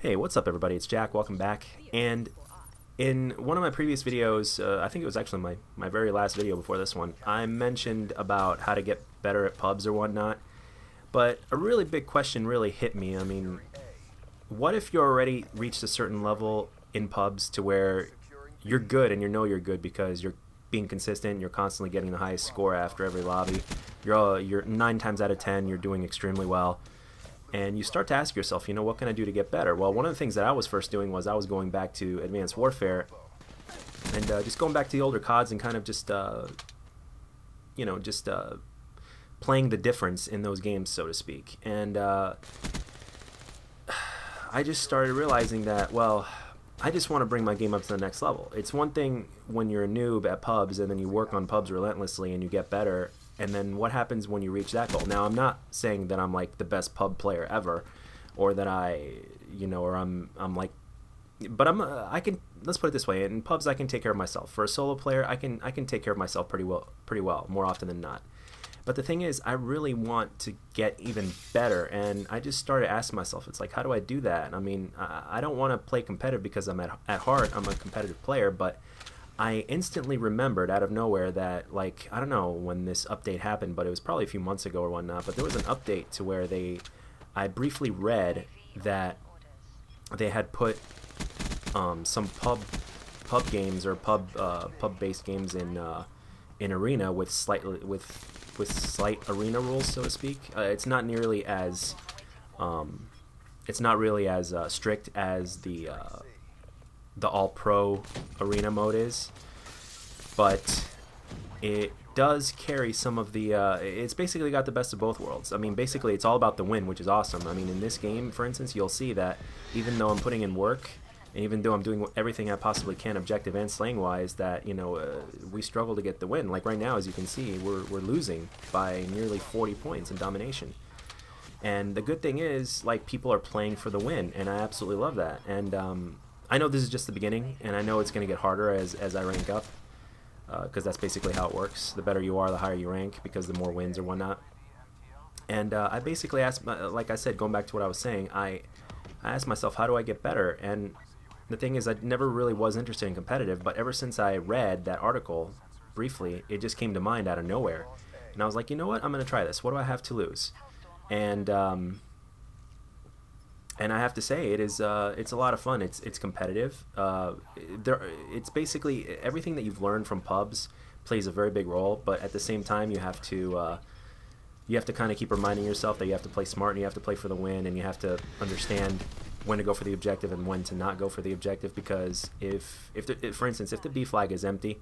Hey, what's up, everybody? It's Jack. Welcome back. And in one of my previous videos, I think it was actually my very last video before this one, I mentioned about how to get better at pubs or whatnot. But a really big question really hit me. I mean, what if you already reached a certain level in pubs to where you're good and you know you're good because you're being consistent, you're constantly getting the highest score after every lobby. You're 9 times out of 10, you're doing extremely well, and you start to ask yourself, what can I do to get better? Well, one of the things that I was first doing was I was going back to Advanced Warfare and just going back to the older CODs and kind of just playing the difference in those games, so to speak. And I just started realizing that, well, I just want to bring my game up to the next level. It's one thing when you're a noob at pubs and then you work on pubs relentlessly and you get better, and then what happens when you reach that goal? Now, I'm not saying that I'm like the best pub player ever, or that or I'm like, but I can, let's put it this way, in pubs I can take care of myself. For a solo player, I can take care of myself pretty well, more often than not. But the thing is, I really want to get even better, and I just started asking myself, it's like, how do I do that? I mean, I don't want to play competitive because at heart I'm a competitive player, but I instantly remembered out of nowhere that, like, I don't know when this update happened, but it was probably a few months ago or whatnot, but there was an update to where I briefly read that they had put some pub games or pub based games in arena with slight arena rules, so to speak. It's not nearly as strict as the all pro arena mode is, but it does carry some of the it's basically got the best of both worlds. I mean, basically it's all about the win, which is awesome. I mean, in this game, for instance, you'll see that even though I'm putting in work and even though I'm doing everything I possibly can, objective and slaying wise, that we struggle to get the win. Like right now, as you can see, we're losing by nearly 40 points in domination. And the good thing is, like, people are playing for the win, and I absolutely love that. And I know this is just the beginning, and I know it's going to get harder as I rank up, because that's basically how it works. The better you are, the higher you rank, because the more wins or whatnot. And I basically asked, like I said, going back to what I was saying, I asked myself, how do I get better? And the thing is, I never really was interested in competitive, but ever since I read that article briefly, it just came to mind out of nowhere. And I was like, you know what? I'm going to try this. What do I have to lose? And I have to say, it's a lot of fun. It's competitive. It's basically everything that you've learned from pubs plays a very big role, but at the same time, you have to kind of keep reminding yourself that you have to play smart and you have to play for the win, and you have to understand when to go for the objective and when to not go for the objective, because for instance, if the B flag is empty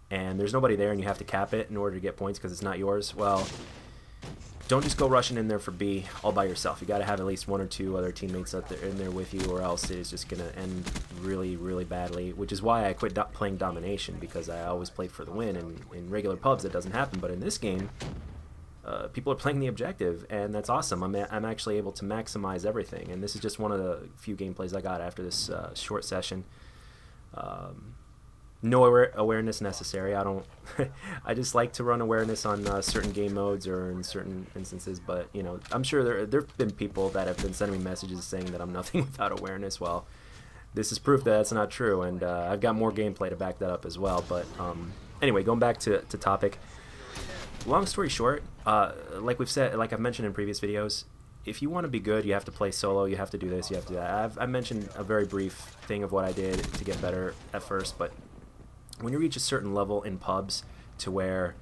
and there's nobody there and you have to cap it in order to get points because it's not yours, well, don't just go rushing in there for B all by yourself. You got to have at least one or two other teammates in there with you, or else it is just going to end really, really badly, which is why I quit playing domination, because I always played for the win, and in regular pubs it doesn't happen, but in this game, people are playing the objective, and that's awesome. I'm actually able to maximize everything, and this is just one of the few gameplays I got after this short session. No awareness necessary. I don't. I just like to run awareness on certain game modes or in certain instances, but I'm sure there've been people that have been sending me messages saying that I'm nothing without awareness. Well, this is proof that that's not true, and I've got more gameplay to back that up as well. But anyway, going back to topic. Long story short, like I've mentioned in previous videos, if you want to be good, you have to play solo, you have to do this, you have to do that. I've mentioned a very brief thing of what I did to get better at first, but when you reach a certain level in pubs to where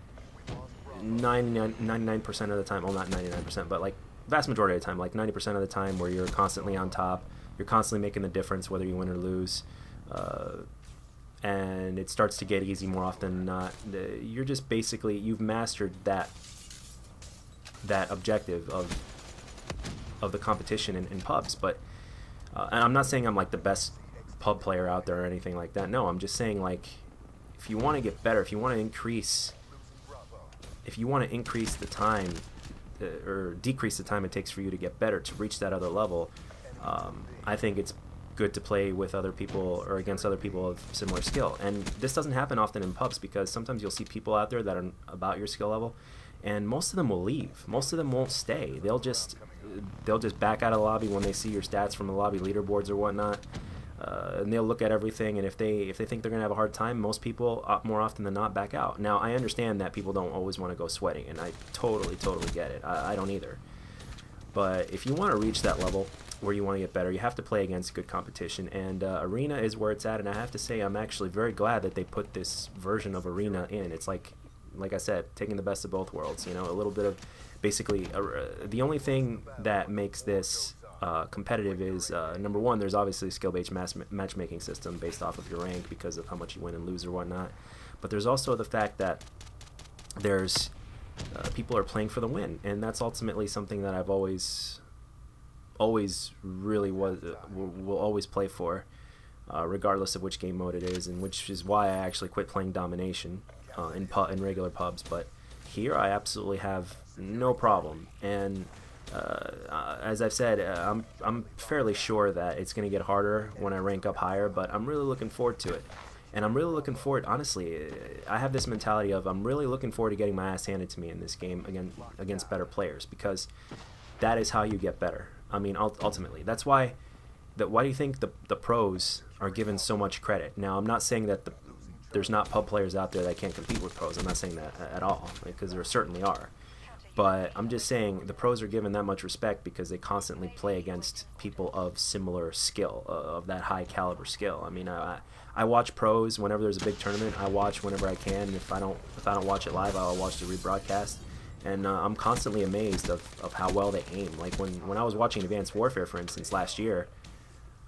99% of the time, well, not 99%, but like vast majority of the time, like 90% of the time, where you're constantly on top, you're constantly making the difference whether you win or lose, and it starts to get easy more often than not. You're just basically, you've mastered that objective of the competition in pubs. But and I'm not saying I'm like the best pub player out there or anything like that. No, I'm just saying, like, if you want to get better, if you want to increase the time or decrease the time it takes for you to get better to reach that other level, I think it's good to play with other people or against other people of similar skill. And this doesn't happen often in pubs, because sometimes you'll see people out there that are about your skill level, and most of them will leave. Most of them won't stay. They'll just they'll just back out of the lobby when they see your stats from the lobby leaderboards or whatnot. And they'll look at everything, and if they think they're gonna have a hard time, most people more often than not back out. Now I understand that people don't always want to go sweating, and I totally get it. I don't either. But if you want to reach that level where you want to get better, you have to play against good competition, and Arena is where it's at. And I have to say, I'm actually very glad that they put this version of Arena in. It's like I said, taking the best of both worlds. You know, a little bit of basically the only thing that makes this competitive is number one, there's obviously a skill-based matchmaking system based off of your rank because of how much you win and lose or whatnot. But there's also the fact that there's people are playing for the win, and that's ultimately something that I've always really will always play for, regardless of which game mode it is, and which is why I actually quit playing domination in regular pubs. But here I absolutely have no problem, and as I've said, I'm fairly sure that it's going to get harder when I rank up higher, but I'm really looking forward to it. And I'm really looking forward, honestly, I have this mentality of I'm really looking forward to getting my ass handed to me in this game against better players, because that is how you get better. I mean, ultimately, that's why why do you think the pros are given so much credit? Now, I'm not saying that there's not pub players out there that can't compete with pros. I'm not saying that at all, because there certainly are. But I'm just saying the pros are given that much respect because they constantly play against people of similar skill, of that high caliber skill. I mean, I watch pros whenever there's a big tournament. I watch whenever I can. If I don't watch it live, I'll watch the rebroadcast. And I'm constantly amazed of how well they aim. Like when I was watching Advanced Warfare, for instance, last year,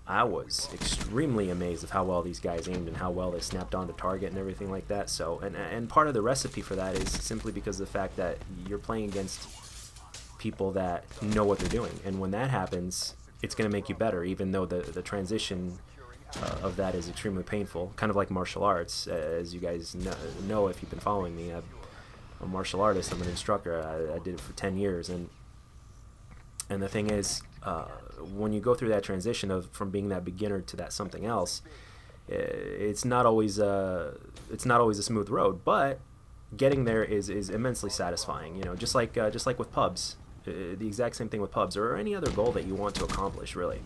I was extremely amazed of how well these guys aimed and how well they snapped onto target and everything like that. So, and part of the recipe for that is simply because of the fact that you're playing against people that know what they're doing. And when that happens, it's going to make you better, even though the transition of that is extremely painful. Kind of like martial arts, as you guys know if you've been following me. I'm a martial artist. I'm an instructor. I did it for 10 years. And the thing is, when you go through that transition from being that beginner to that something else, it's not always a smooth road. But getting there is immensely satisfying. You know, just like with pubs, the exact same thing with pubs or any other goal that you want to accomplish. Really,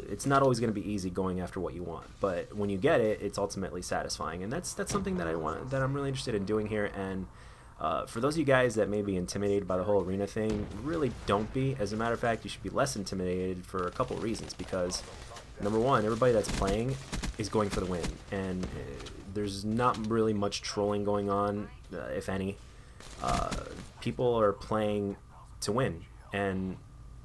it's not always going to be easy going after what you want. But when you get it, it's ultimately satisfying, and that's something that I'm really interested in doing here. And for those of you guys that may be intimidated by the whole arena thing, really don't be. As a matter of fact, you should be less intimidated for a couple of reasons, because number one, everybody that's playing is going for the win, and there's not really much trolling going on, if any. People are playing to win, and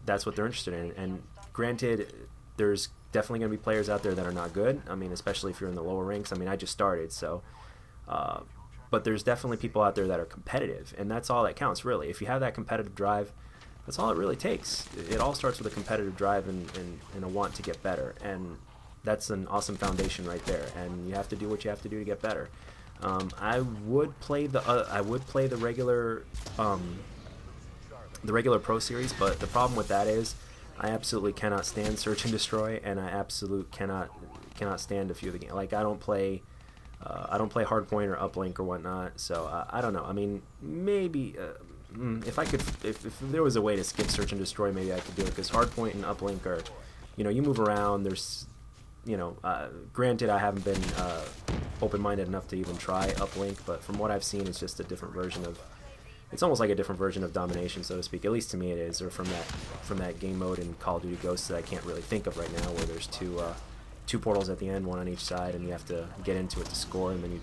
that's what they're interested in. And granted, there's definitely going to be players out there that are not good. I mean, especially if you're in the lower ranks. I mean, I just started, so... but there's definitely people out there that are competitive, and that's all that counts, really. If you have that competitive drive, that's all it really takes. It all starts with a competitive drive and a want to get better, and that's an awesome foundation right there. And you have to do what you have to do to get better. I would play the regular Pro Series, but the problem with that is I absolutely cannot stand Search and Destroy, and I absolutely cannot stand a few of the games. Like I don't play Hardpoint or Uplink or whatnot, so I don't know. I mean, maybe if there was a way to skip Search and Destroy, maybe I could do it, because Hardpoint and Uplink are, you move around. There's, granted, I haven't been open-minded enough to even try Uplink, but from what I've seen, it's just a different version of. It's almost like a different version of Domination, so to speak. At least to me, it is, or from that game mode in Call of Duty Ghosts that I can't really think of right now, where there's two portals at the end, one on each side, and you have to get into it to score, and then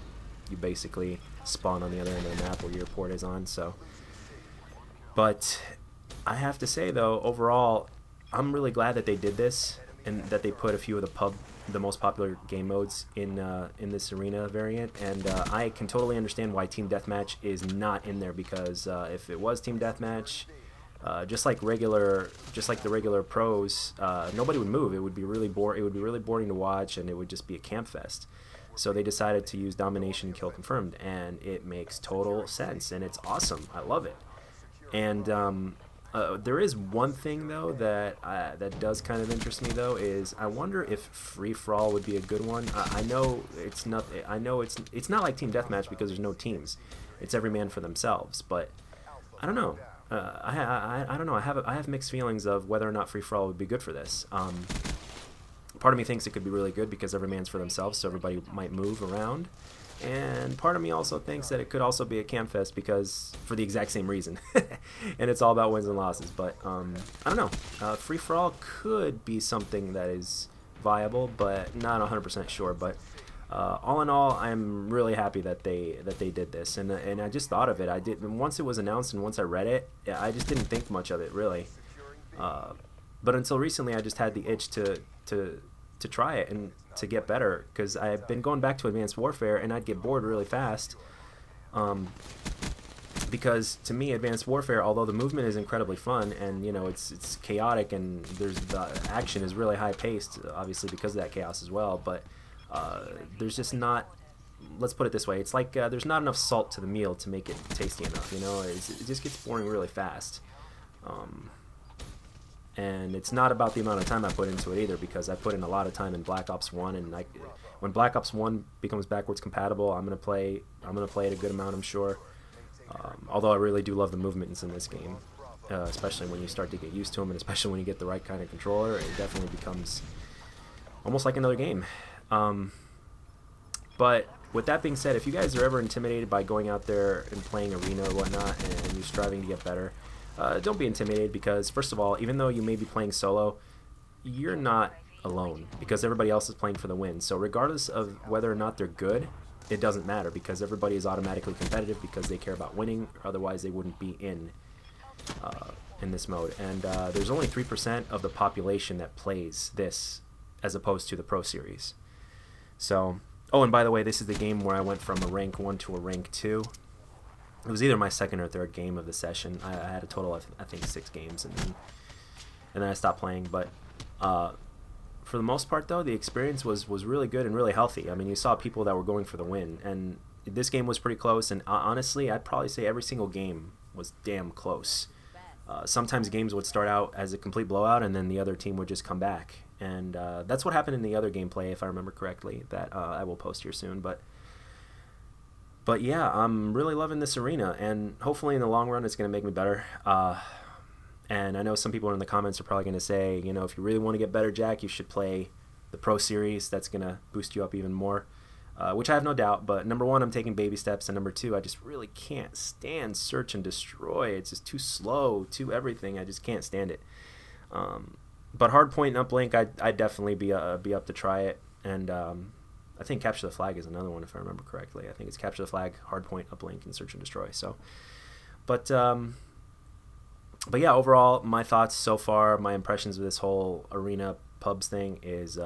you basically spawn on the other end of the map where your port is on. So, but I have to say though, overall, I'm really glad that they did this and that they put a few of the most popular game modes in this arena variant. And I can totally understand why Team Deathmatch is not in there, because if it was Team Deathmatch, just like the regular pros, nobody would move. It would be really boring to watch, and it would just be a camp fest. So they decided to use Domination Kill Confirmed, and it makes total sense, and it's awesome. I love it. And there is one thing though that does kind of interest me though, is I wonder if Free For All would be a good one. I know it's not. I know it's not like Team Deathmatch because there's no teams. It's every man for themselves. But I don't know. I don't know. I have mixed feelings of whether or not free for all would be good for this. Part of me thinks it could be really good because every man's for themselves, so everybody might move around. And part of me also thinks that it could also be a camp fest because for the exact same reason, and it's all about wins and losses. But I don't know. Free for all could be something that is viable, but not 100% sure. But all in all, I'm really happy that they did this, and I just thought of it. I did once it was announced and once I read it, I just didn't think much of it really. But until recently, I just had the itch to try it and to get better because I've been going back to Advanced Warfare and I'd get bored really fast. Because to me, Advanced Warfare, although the movement is incredibly fun and it's chaotic and the action is really high paced, obviously because of that chaos as well, but there's just not. Let's put it this way: it's like there's not enough salt to the meal to make it tasty enough. It just gets boring really fast. And it's not about the amount of time I put into it either, because I put in a lot of time in Black Ops 1, and when Black Ops 1 becomes backwards compatible, I'm gonna play it a good amount, I'm sure. Although I really do love the movements in this game, especially when you start to get used to them, and especially when you get the right kind of controller, it definitely becomes almost like another game. But with that being said, if you guys are ever intimidated by going out there and playing arena or whatnot, and you're striving to get better, don't be intimidated, because first of all, even though you may be playing solo, you're not alone because everybody else is playing for the win. So regardless of whether or not they're good, it doesn't matter, because everybody is automatically competitive because they care about winning, otherwise they wouldn't be in this mode. And there's only 3% of the population that plays this as opposed to the Pro Series. So, oh, and by the way, this is the game where I went from a rank 1 to a rank 2. It was either my second or third game of the session. I had a total of, I think, 6 games, and then I stopped playing. But for the most part, though, the experience was really good and really healthy. I mean, you saw people that were going for the win, and this game was pretty close. And honestly, I'd probably say every single game was damn close. Sometimes games would start out as a complete blowout, and then the other team would just come back. And that's what happened in the other gameplay, if I remember correctly, that I will post here soon. But yeah, I'm really loving this arena, and hopefully in the long run it's going to make me better. And I know some people in the comments are probably going to say, if you really want to get better, Jack, you should play the Pro Series. That's going to boost you up even more, which I have no doubt. But number one, I'm taking baby steps, and number two, I just really can't stand Search and Destroy. It's just too slow, too everything. I just can't stand it. But Hardpoint and Uplink, I'd definitely be up to try it. And I think Capture the Flag is another one, if I remember correctly. I think it's Capture the Flag, Hardpoint, Uplink, and Search and Destroy. So, but yeah, overall, my thoughts so far, my impressions of this whole arena pubs thing is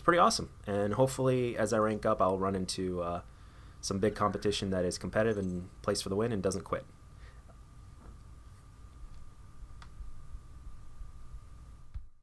pretty awesome. And hopefully, as I rank up, I'll run into some big competition that is competitive and plays for the win and doesn't quit.